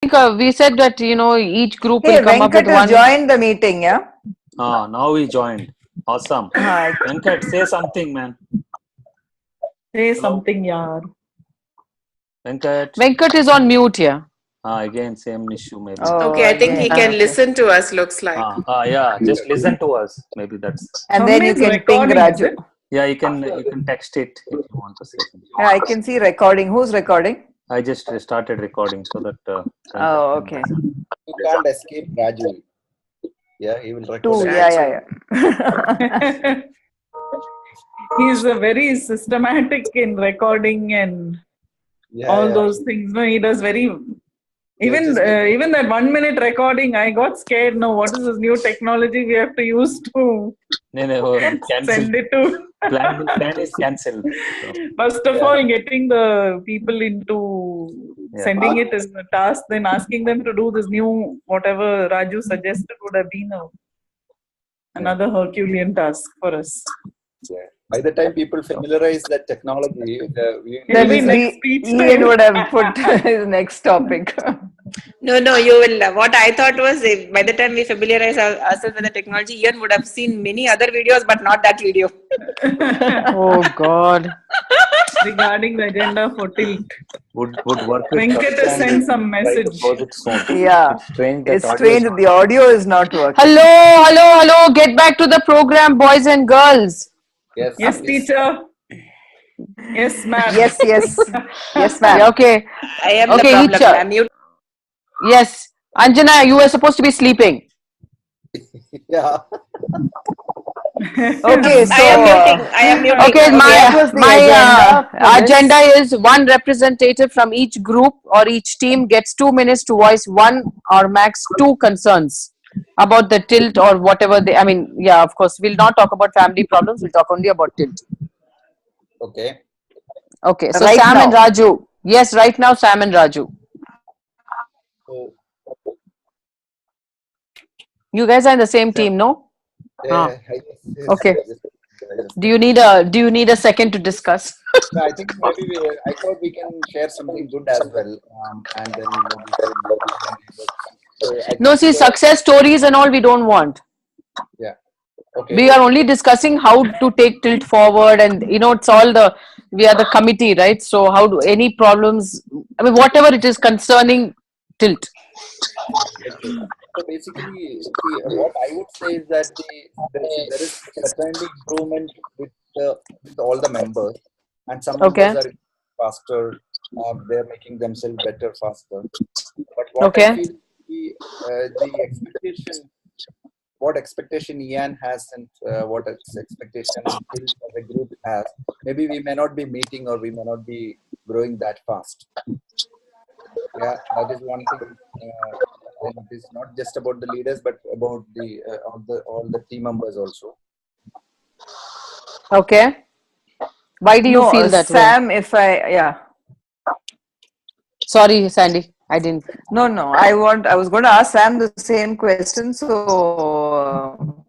think we said that, each group Hey, will come up Venkat with has one. joined the meeting, yeah? Now he joined. Awesome. Hi. Venkat, say something, man. Say Hello? something, yaar. Venkat. Venkat is on mute here. Again, same issue maybe. Oh, Okay, I think he again, can okay. listen to us, looks like. Yeah, just listen to us. Maybe that's. And From then you his can ping recording, is Raju. it? Yeah, you can text it if you want to say something. Yeah, I can see recording. Who's recording? I just started recording so that. Venkat Oh, can okay. listen. You can't escape Raju. Yeah, he will record. Two, everything. yeah. He's very systematic in recording and all those things. No, he does very. Even that 1 minute recording, I got scared. No, what is this new technology we have to use to Cancel. send it to? Plan is cancelled. So, First of all, getting the people into sending it is a task. Then asking them to do this new whatever Raju suggested would have been another Herculean task for us. Yeah. By the time people familiarize that technology, It'll be next speech Ian time. would have put his next topic. No, you will. What I thought was, by the time we familiarize ourselves with the technology, Ian would have seen many other videos, but not that video. Oh God. Regarding the agenda for tilt. would work with Venkat has sent some message. close it soon. Yeah. It's strange that It's strange that the audio is not working. Hello. Get back to the program, boys and girls. Yes, teacher. Yes, ma'am. Yes, ma'am. Yeah, okay. I am Okay, the problem. I'm mute. Yes. Anjana, you were supposed to be sleeping. Yeah. Okay, so I am muting. Okay, what was the my agenda for agenda this? is one representative from each group or each team gets 2 minutes to voice one or max two concerns about the tilt or whatever they. I mean, yeah, of course, we'll not talk about family problems. We'll talk only about tilt. Okay. Okay, so Right Sam and now. Raju. Yes, right now, Sam and Raju. So, You guys are in the same team, no? yes, Okay. yes. Do you need a second to discuss? No, I think maybe I thought we can share something good as well, and then No, see, success stories and all we don't want. Yeah. Okay. We are only discussing how to take tilt forward, and it's all we are the committee, right? So how do any problems? I mean, whatever it is concerning tilt. Okay. So basically, see, what I would say is that there is certainly improvement with all the members, and some members are faster, they're making themselves better faster. But what I feel the expectation, what expectation Ian has and what expectation Tilt as a group has, maybe we may not be meeting or we may not be growing that fast. Yeah, that is one thing. And it is not just about the leaders, but about all the team members also. Okay. Why do you feel that Sam, way? Sorry, Sandy, I didn't. No, I was going to ask Sam the same question. So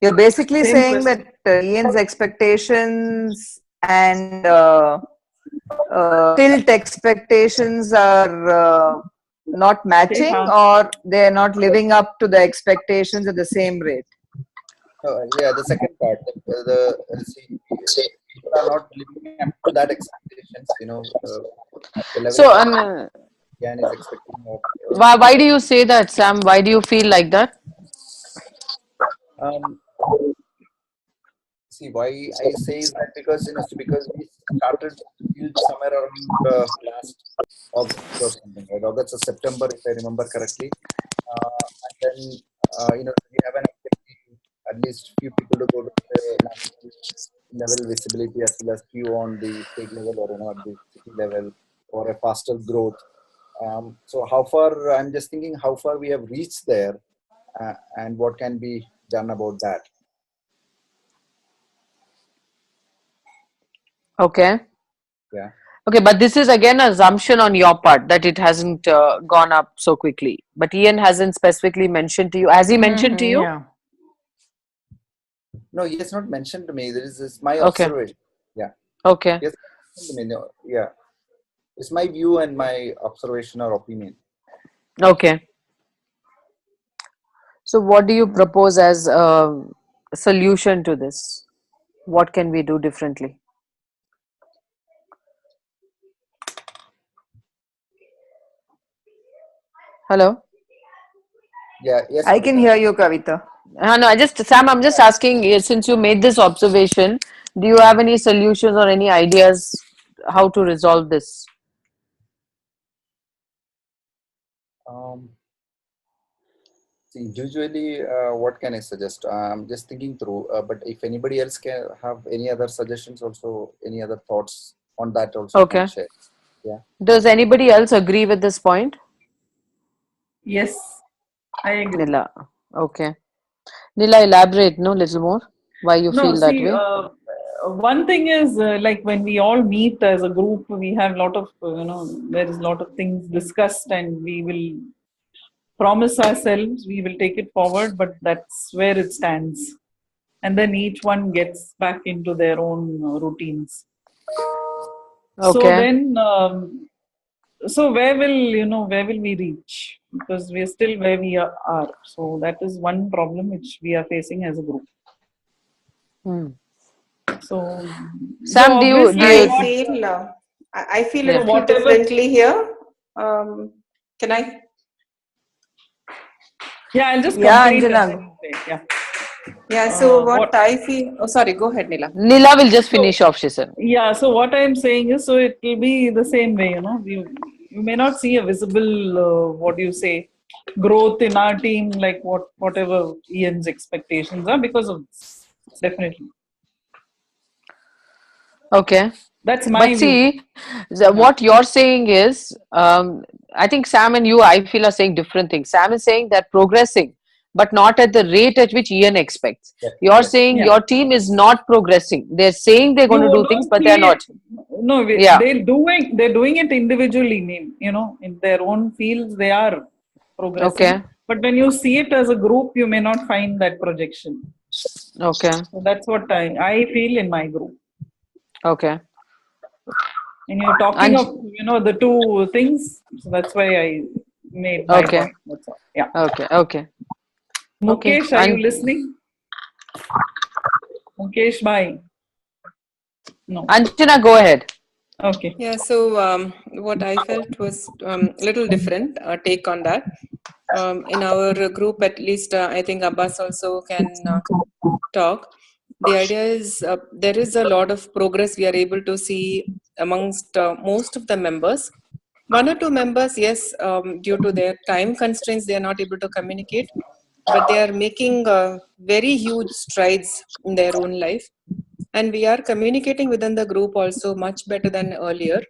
you're basically saying that Ian's expectations and tilt expectations are not matching, or they're not living up to the expectations at the same rate. Yeah, the second part, people are not living up to that expectations. So, Ian is expecting. Why do you say that, Sam? Why do you feel like that? See, why I say that because we started somewhere around last August or something, right? August or September, if I remember correctly. And then we have an objective, at least few people to go to the national level visibility as well as few on the state level or at the city level or a faster growth. So how far, I'm just thinking how far we have reached there and what can be done about that. Okay. Yeah. Okay, but this is again an assumption on your part that it hasn't gone up so quickly. But Ian hasn't specifically mentioned to you. Has he mentioned to you? Yeah. No, he has not mentioned to me. This is my observation. Yeah. Okay. Yes. Yeah. It's my view and my observation or opinion. Okay. So, what do you propose as a solution to this? What can we do differently? Hello? Yeah, yes, I can Kavita. hear you, Kavita. No, Sam, I'm just asking, since you made this observation, do you have any solutions or any ideas how to resolve this? Um, See, usually, what can I suggest? I'm just thinking through, but if anybody else can have any other suggestions, also any other thoughts on that, also can Okay. share. Yeah. Does anybody else agree with this point? Yes, I agree. Nila. Okay. Nila, elaborate, no, little more. Why you No, feel that see, way? one thing is like when we all meet as a group, we have a lot of, there is a lot of things discussed, and we will promise ourselves we will take it forward, but that's where it stands. And then each one gets back into their own routines. So Okay. then, so where will we reach? Because we are still where we are. So that is one problem which we are facing as a group. Hmm. So, so Sam, do obviously, I you, feel I feel a yeah. so little whatever, differently here. Can I? yeah, I'll just Yeah, complete and then Anjana. you say, yeah. Yeah. So what What I feel. Oh, sorry. Go ahead, Nila. Nila will just so finish off, she said. yeah, so what I'm saying is, so it will be the same way, you may not see a visible, what do you say, growth in our team, like whatever Ian's expectations are because of this. Definitely. Okay. That's my But viewpoint. see, Yeah. what you're saying is, I think Sam and you, I feel, are saying different things. Sam is saying that progressing, but not at the rate at which Ian expects. Yes. You're Yes. saying Yeah. your team is not progressing. They're saying they're going You to do things, don't but they're see it. not. No, Yeah. they're doing it individually, in their own fields, they are progressing. Okay. But when you see it as a group, you may not find that projection. Okay. So that's what I feel in my group. Okay. And you're talking And of, the two things. So that's why I made my okay. point. That's all. Yeah. Okay. Okay. Okay. Mukesh, are you And listening? Mukesh, bye. No. Anjana, go ahead. Okay. Yeah. So what I felt was a little different take on that. In our group, at least, I think Abbas also can talk. The idea is there is a lot of progress we are able to see amongst most of the members. One or two members, yes, due to their time constraints, they are not able to communicate, but they are making very huge strides in their own life. And we are communicating within the group also much better than earlier.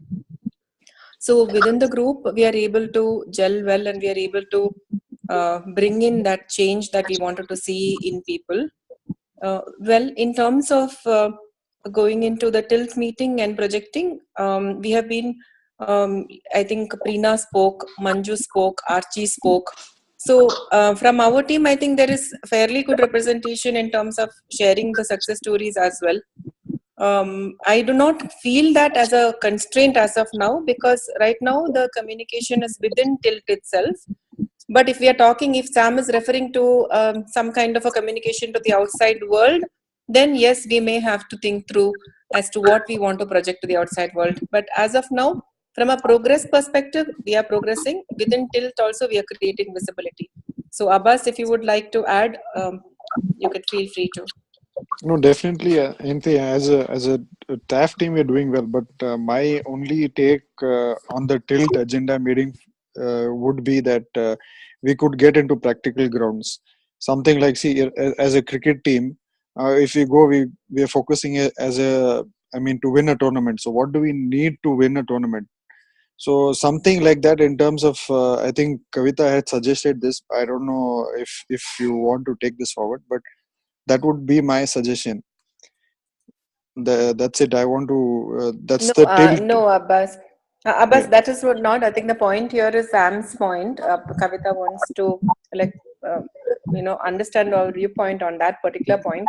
So within the group, we are able to gel well, and we are able to bring in that change that we wanted to see in people. Well, in terms of going into the tilt meeting and projecting, we have been, I think Preena spoke, Manju spoke, Archie spoke. So from our team, I think there is fairly good representation in terms of sharing the success stories as well. I do not feel that as a constraint as of now, because right now the communication is within tilt itself. But if we are talking, if Sam is referring to some kind of a communication to the outside world, then yes, we may have to think through as to what we want to project to the outside world. But as of now, from a progress perspective, we are progressing. Within tilt also, we are creating visibility. So Abbas, if you would like to add, you could feel free to. No, definitely. Anthony, as a TAF team, we're doing well. But my only take on the tilt agenda meeting would be that we could get into practical grounds. Something like, see, as a cricket team, if we go, we are focusing as a, I mean, to win a tournament. So, what do we need to win a tournament? So, something like that in terms of, I think Kavita had suggested this. I don't know if you want to take this forward, but that would be my suggestion. That's it. I want to that's No, the tilt. no, Abbas. Abbas, Yeah. that is what not. I think the point here is Sam's point. Kavita wants to like understand our viewpoint on that particular point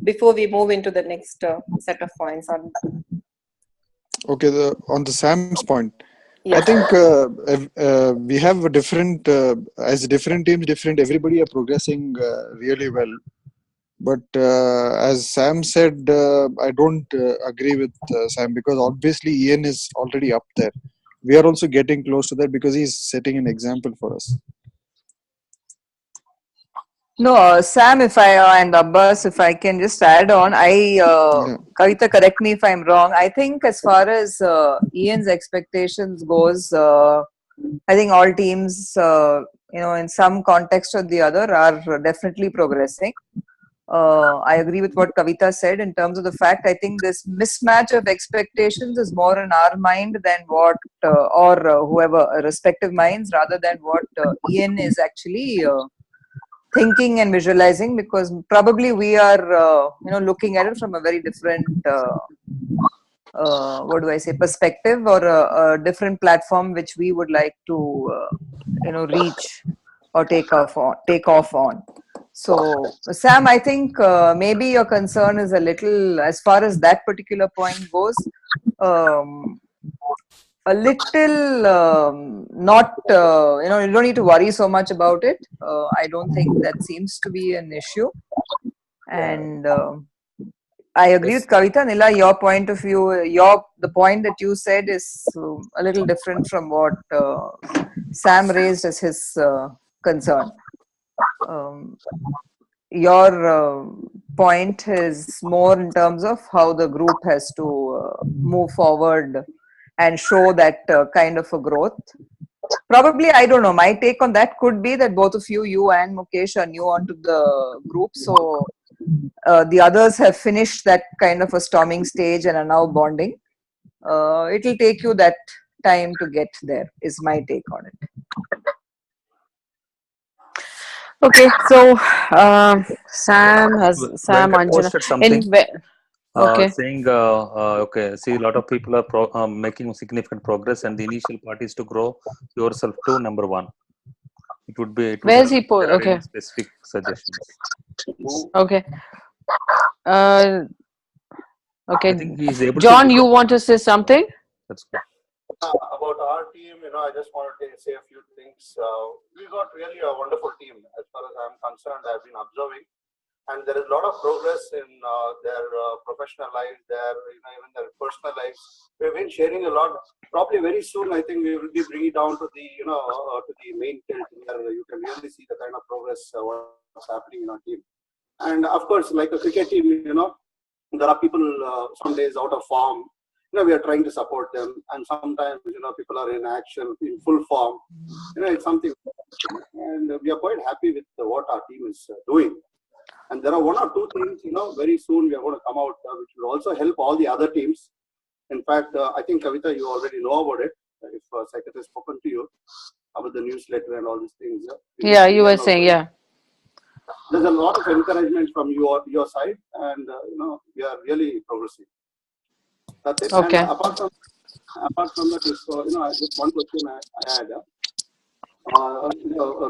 before we move into the next set of points on. Okay, on the Sam's point, I think we have a different, as different teams, different, everybody are progressing really well. But as Sam said, I don't agree with Sam, because obviously Ian is already up there. We are also getting close to that because he's setting an example for us. No, Sam, if I and Abbas, if I can just add on, Yeah. Kavita, correct me if I'm wrong. I think as far as Ian's expectations goes, I think all teams, in some context or the other, are definitely progressing. I agree with what Kavita said in terms of the fact. I think this mismatch of expectations is more in our mind than what, or whoever respective minds, rather than what Ian is actually thinking and visualizing, because probably we are looking at it from a very different what do I say, perspective, or a different platform which we would like to reach or take off on. So Sam, I think maybe your concern is a little, as far as that particular point goes, a little not you don't need to worry so much about it. I don't think that seems to be an issue. And I agree with Kavita. Nila, your point of view, the point that you said is a little different from what Sam raised as his concern. Your point is more in terms of how the group has to move forward and show that kind of a growth. Probably, I don't know, my take on that could be that both of you and Mukesh, are new onto the group, so the others have finished that kind of a storming stage and are now bonding. It'll take you that time to get there, is my take on it. Okay, so Sam Venkat Anjana posted something okay. saying, okay, see, a lot of people are making significant progress, and the initial part is to grow yourself to number one. It would Where's help he if there are okay. any specific suggestions. Okay. I Okay. think he is able John, to. you want to say something? That's good. About our team, I just wanted to say a few things. We got really a wonderful team as far as I'm concerned. I've been observing, and there is a lot of progress in their professional lives, even their personal lives. We've been sharing a lot. Probably very soon, I think we will be bringing down to the to the main tilt, where you can really see the kind of progress what's happening in our team. And of course, like a cricket team, there are people some days out of form. We are trying to support them, and sometimes people are in action in full form. It's something, and we are quite happy with what our team is doing. And there are one or two things, very soon we are going to come out, which will also help all the other teams. In fact, I think Kavita, you already know about it. If Secretary has spoken to you about the newsletter and all these things. Yeah, you were saying, yeah. There's a lot of encouragement from your side, and we are really progressing. That's it. Okay. And apart from that, just one question I had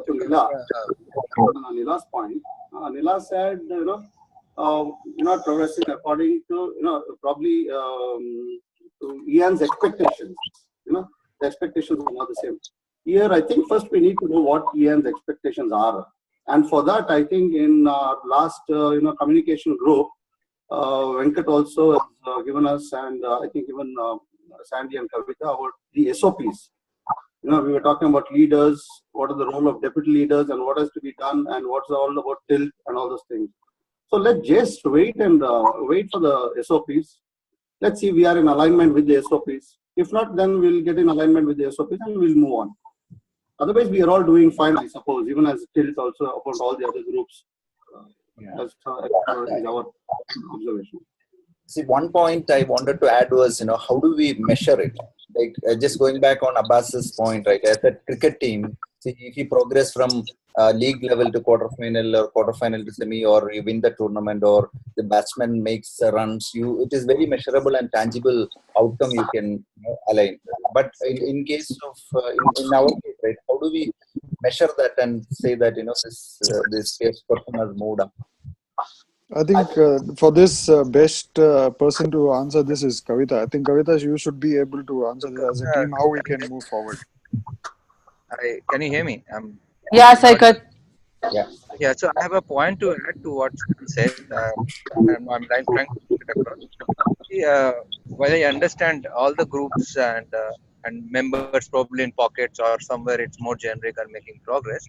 to Nila. On Nila's point, Nila said, not progressing according to, probably to Ian's expectations. The expectations are not the same. Here, I think first we need to know what Ian's expectations are. And for that, I think in our last, communication group, Venkat also has given us, and I think even Sandy and Kavita, about the SOPs. We were talking about leaders, what are the role of deputy leaders, and what has to be done, and what's all about tilt and all those things. So let's just wait and wait for the SOPs. Let's see if we are in alignment with the SOPs. If not, then we'll get in alignment with the SOPs and we'll move on. Otherwise, we are all doing fine, I suppose, even as tilt also upon all the other groups. That's our observation. See, one point I wanted to add was, how do we measure it? Like, just going back on Abbas's point, right? As a cricket team, see, if you progress from league level to quarterfinal or quarterfinal to semi, or you win the tournament, or the batsman makes runs, it is very measurable and tangible outcome you can align. But in case of, in our case, right, how do we measure that and say that, this person has moved up? I think for this best person to answer this is Kavita. I think Kavita, you should be able to answer this as a team, how we can move forward. Can you hear me? Yeah, Am I audible? Saikat. Yeah. Yeah, so I have a point to add to what Sam said. Trying to put it across. See, while I understand all the groups and members probably in pockets or somewhere it's more generic or making progress,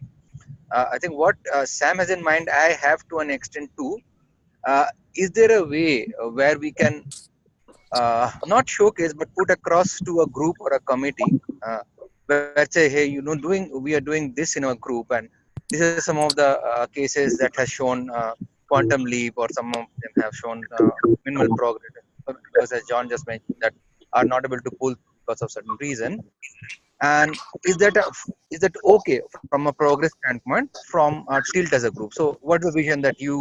I think what Sam has in mind, I have to an extent too. Is there a way where we can not showcase but put across to a group or a committee where say, hey, we are doing this in our group, and these are some of the cases that has shown quantum leap, or some of them have shown minimal progress, because as John just mentioned, that are not able to pull because of certain reason. And is that okay from a progress standpoint from Tilt as a group? So what's the vision that you,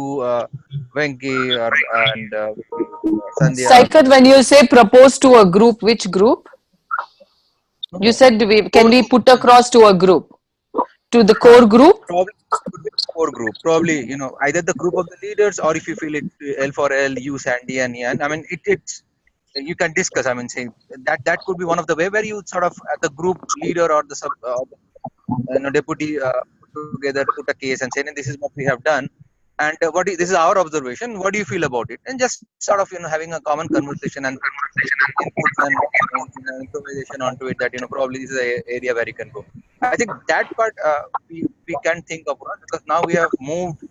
Venki, and Sandhya? Saikat, when you say propose to a group, which group? You said can we put across to a group? To the Uh, core group? Probably could be a core group. Probably, either the group of the leaders, or if you feel it, L for L, you, Sandy, and Ian. I mean, it's you can discuss. I mean, say that could be one of the way where you sort of the group leader or the deputy put together, put a case and say, "No, this is what we have done, and this is our observation. What do you feel about it?" And just sort of having a common conversation and inputs and improvisation onto it. That probably this is a area where you can go. I think that part we can think of, because now we have moved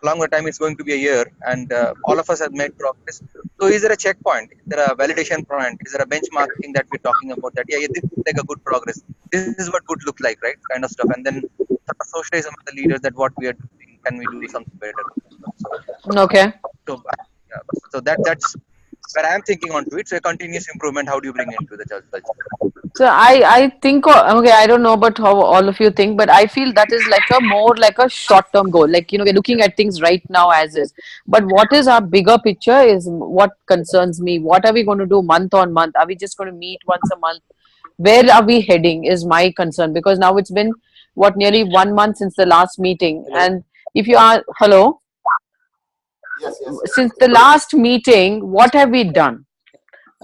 along the time. It's going to be a year, and all of us have made progress. So is there a checkpoint? Is there a validation point? Is there a benchmarking that we're talking about, that yeah, this looks like a good progress, this is what good looks like, right, kind of stuff, and then sort of socialize among the leaders that what we are doing, can we do something better? Okay. Yeah, so that's where I'm thinking onto it. So a continuous improvement, how do you bring into the church culture? So I think, okay, I don't know about how all of you think, but I feel that is like a more like a short term goal. Like, we're looking at things right now as is. But what is our bigger picture is what concerns me. What are we going to do month on month? Are we just going to meet once a month? Where are we heading is my concern, because now it's been what, nearly 1 month since the last meeting. Hello. And if you are, hello, Yes, yes. since the last meeting, what have we done?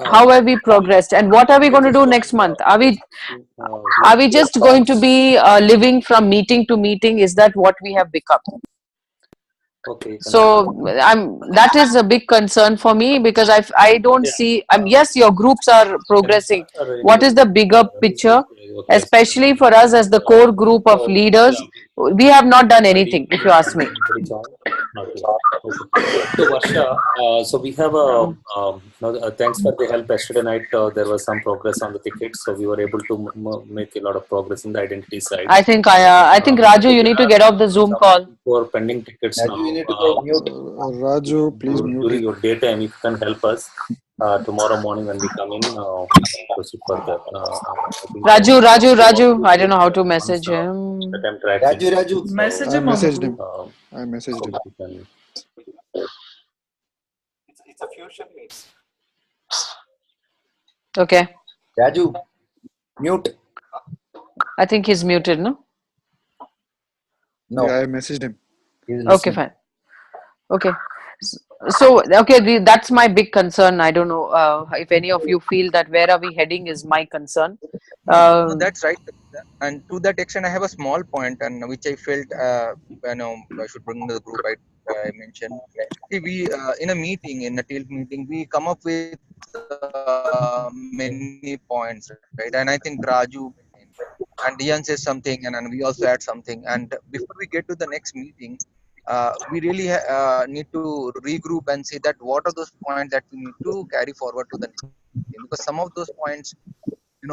How have we progressed, and what are we going to do next month? Are we just going to be living from meeting to meeting? Is that what we have become? Okay. So that is a big concern for me, because I don't see, yes, your groups are progressing. What is the bigger picture, especially for us as the core group of leaders? We have not done anything, if you ask me. Not yet. Okay. So Varsha, so we have a thanks for the help yesterday night. There was some progress on the tickets, so we were able to make a lot of progress in the identity side. I think Raju, you need to get off the Zoom call. For pending tickets now. You need to go mute. Raju, please mute During it. your daytime, if you can help us tomorrow morning when we come in, proceed further. Raju, I don't know how to message him. Raju. Message I him on the messaged group. him. I messaged him. It's a fusion meet. Okay. Raju, mute. I think he's muted, no? No. Yeah, I messaged him. Okay, fine. Okay. So, okay, that's my big concern. I don't know if any of you feel that where are we heading is my concern. No, that's right. And to that extent, I have a small point, and which I felt I should bring to the group. I mentioned. See, we in a meeting, in a TILT meeting, we come up with many points, right? And I think Raju and Ian says something, and we also add something. And before we get to the next meeting, we really need to regroup and see that what are those points that we need to carry forward to the next meeting, because some of those points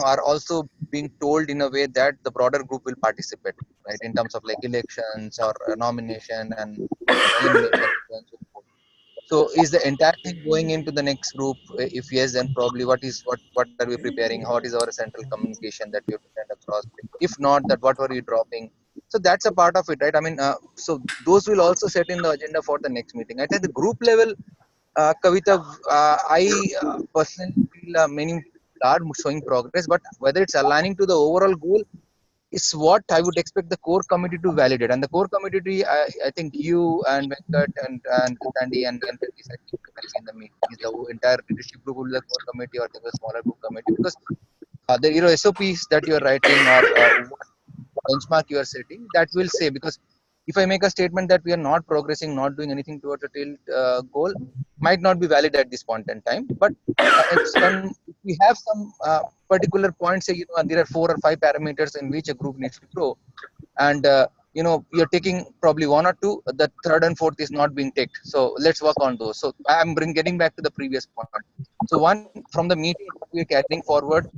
are also being told in a way that the broader group will participate, right, in terms of like elections or nomination and emails and so on and so forth. So is the entire thing going into the next group? If yes, then probably what are we preparing? What is our central communication that we have to send across? If not, that what were we dropping? So that's a part of it, right? I mean, so those will also set in the agenda for the next meeting. I think the group level, Kavita, I personally feel many are showing progress, but whether it's aligning to the overall goal, is what I would expect the core committee to validate. And the core committee, I think you and Venkat and Sandy and Jagdish, I think will be in the meeting. Is the entire leadership group will be the core committee or the smaller group committee? Because the SOPs that you're writing or what benchmark you are setting, that will say, because if I make a statement that we are not progressing, not doing anything towards a tilt goal, might not be valid at this point in time. But if we have some particular points, say, there are 4 or 5 parameters in which a group needs to grow, and you're taking probably 1 or 2, the third and fourth is not being taken. So let's work on those. So I'm getting back to the previous point. So one, from the meeting we're carrying forward,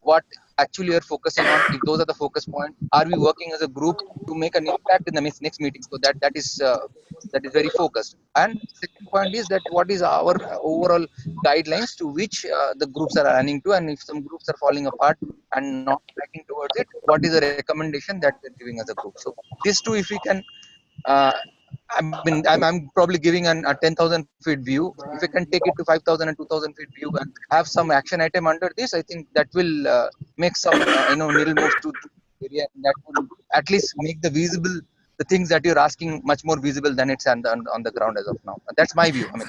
what actually you're focusing on, if those are the focus points, are we working as a group to make an impact in the next meeting? So that is very focused. And second point is that what is our overall guidelines to which the groups are running to, and if some groups are falling apart and not tracking towards it, what is the recommendation that we're giving as a group? So these two, if we can, I'm probably giving a 10,000 feet view. If I can take it to 5,000 and 2,000 feet view and have some action item under this, I think that will make some needle moves to the area, and that will at least make the things that you're asking much more visible than it's on the ground as of now. That's my view. I mean,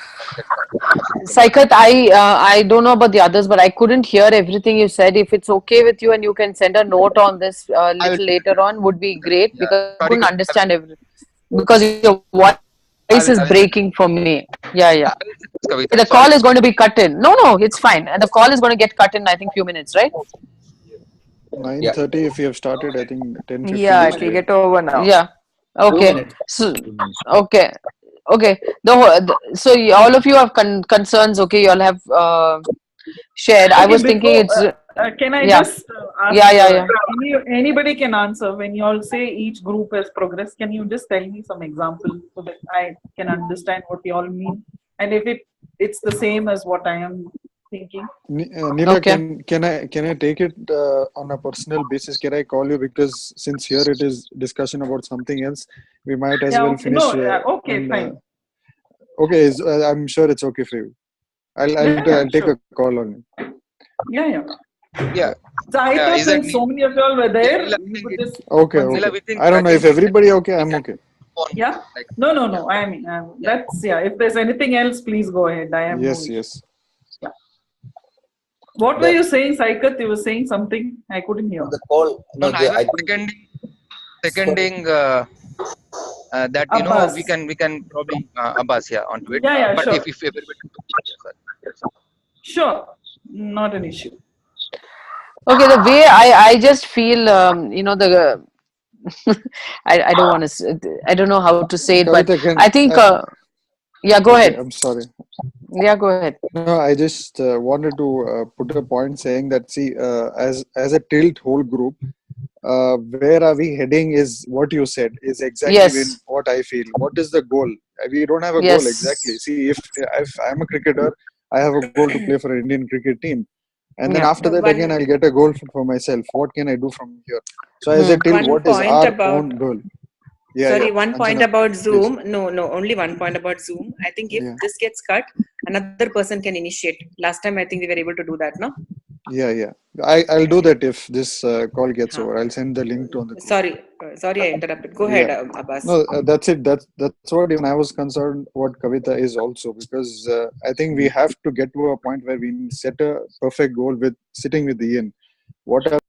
Saikat, I don't know about the others, but I couldn't hear everything you said. If it's okay with you and you can send a note on this little later on, would be great, Yeah. because I Sorry, couldn't Kavita, understand everything. Because your voice is breaking for me. Yeah, yeah. I will send this, The Kavita. call is Sorry. going to be cut in. No, no, it's fine. And the call is going to get cut in, I think, few minutes, right? Yeah. 9:30 if you have started, I think 10:15 Yeah, is it will good. get over now. Yeah. 2 Okay. minutes. So, 2 minutes. okay. Okay. So all of you have concerns. Okay, you all have shared. I Okay, was thinking before, it's can I yeah, just ask, yeah, yeah, yeah. anybody can answer when you all say each group has progress, can you just tell me some examples so that I can understand what you all mean? And if it's the same as what I am thinking. Neela, Okay. can I take it on a personal basis? Can I call you, because since here it is discussion about something else, we might as Yeah, well okay. finish. No, okay, fine. Okay, I'm sure it's okay for you. Yeah, I'll take sure. a call on you. Yeah, yeah. Yeah. So I thought Is that since so many of you all were Yeah, there, Neela, you could just Okay, once Neela, okay. again. we think I don't know if everybody okay. we I'm can okay. move on. Yeah. Like, No, yeah, I mean, yeah. that's, yeah. If there's anything else, please go ahead. I have no Yes, issue. yes. Yeah. What were The, you saying, Saikat? You were saying something I couldn't hear. the call, No, no, no, I was I think seconding that we Abbas. can probably Abbas, yeah, onto it. Yeah, yeah, But sure. if everybody, yeah, sorry. Sure. Not an issue. Okay, the way I just feel, the I don't want to, I don't know how to say it, but Kavita, I think, yeah, go okay, ahead. I'm sorry. Yeah, go ahead. No, I just wanted to put a point saying that, see, as a tilt whole group, where are we heading is what you said is exactly when Yes, what I feel. What is the goal? We don't have a goal exactly. yes, See, if I'm a cricketer, I have a goal to play for an Indian cricket team, and then yeah. after that again One I'll get a goal for myself. What can I do from here? So as a Hmm. tilt, one what is point our about own goal? Yeah, yeah, Sorry, one point Anjana, about please. Zoom. No, only one point about Zoom. I think if Yeah, this gets cut, another person can initiate. Last time, I think we were able to do that, no? yeah. I'll do that if this call gets Huh. over. I'll send the link to on the group. Sorry, I interrupted. Go Yeah. ahead, Abbas. No, that's it. That's what even I was concerned. What Kavita is also, because I think we have to get to a point where we set a perfect goal with sitting with Ian. What are